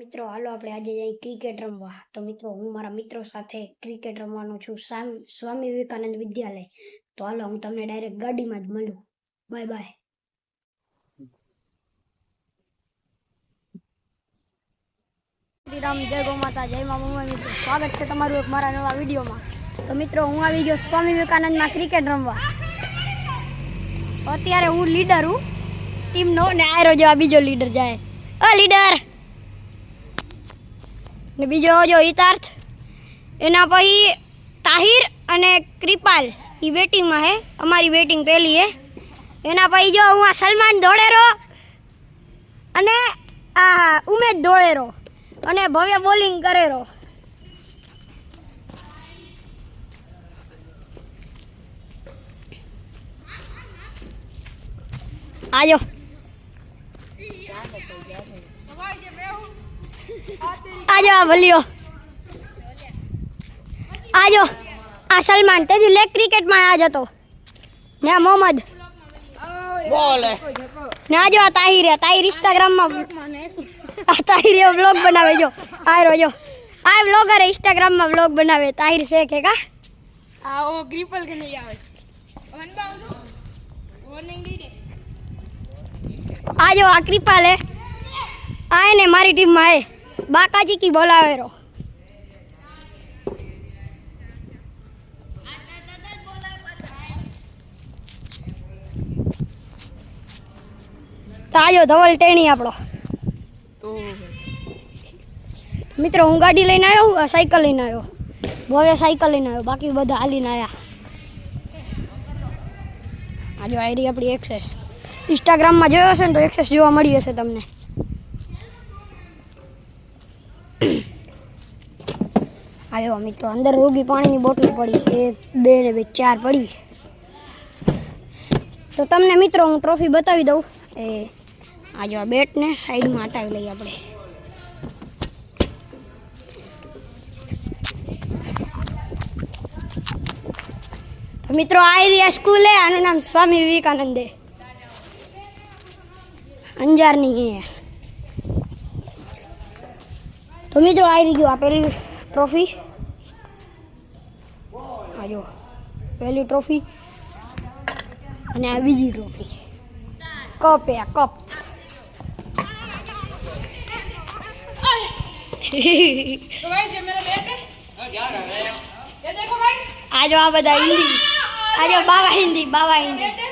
મિત્રો હાલો આપણે આજે જઈએ ક્રિકેટ રમવા. તો મિત્રો હું મારા મિત્રો સાથે ક્રિકેટ રમવાનો છું સ્વામી વિવેકાનંદ વિદ્યાલય. તો હાલો હું તમને ડાયરેક્ટ ગાડીમાં જ મળું. Bye bye. રામ જય ગૌ માતા જય મા મમ્મી. મિત્રો સ્વાગત છે તમારું એક મારા નવા વિડીયોમાં. તો મિત્રો હું આવી ગયો સ્વામી વિવેકાનંદમાં ક્રિકેટ રમવા. અત્યારે હું લીડર હું ટીમનો ને આયરો જેવા બીજો લીડર જાય. લીડર ને બીજો જો હિતાર્થ, એના પછી તાહિર અને કૃપાલ એ બેટિંગમાં હે. અમારી બેટિંગ પહેલી હે. એના પછી જો હું આ સલમાન દોડેરો અને આ ઉમેશ દોડેરો અને ભવ્ય બોલિંગ કરેરો. આજો આજો આ ભલ્યો આજો આ સલમાન તેજી લેગ ક્રિકેટમાં આ જતો ને મોહમ્મદ બોલ ને આજો આ તાહિર ઇન્સ્ટાગ્રામમાં તાહિર વ્લોગ બનાવે. જો આયરો જો આ વ્લોગર ઇન્સ્ટાગ્રામમાં વ્લોગ બનાવે. તાહિર શેખ હે કા આ ગ્રીપલ કે નહીં આવે વન બાઉન્ડ વોર્નિંગ દી દે. આજો આ કૃપાલ હે. આય ને મારી ટીમમાં હે બાકાજી કી બોલાવેરો. આજો ધવલ ટેણી આપણો. મિત્રો હું ગાડી લઈને આવ્યો, સાયકલ લઈને આવ્યો. ભવ્ય સાયકલ લઈને આવ્યો, બાકી બધા હાલીને આવ્યા. આજો આયરી આપણી એક્સેસ. ઇન્સ્ટાગ્રામમાં જોયો હશે ને તો એક્સેસ જોવા મળી હશે તમને. આવ્યો મિત્રો અંદર રોગી પાણીની બોટલ પડી 1 2 ને 4 પડી. તો તમને મિત્રો હું ટ્રોફી બતાવી દઉં. એ આજો આ બેટને સાઈડમાં હટાવી લઈએ આપણે. તો મિત્રો આ સ્કૂલ હે, આનું નામ સ્વામી વિવેકાનંદ હે, અંજારની હે. તો મિત્રો આવી ગયો આ પહેલી ટ્રોફી. આજો પહેલી ટ્રોફી અને આ બીજી ટ્રોફી. કપ હે આ કપ. तो गाइस ये मेरा बैट है ये देखो गाइस आजो आ बदा हिंदी आजो बाबा हिंदी बैट है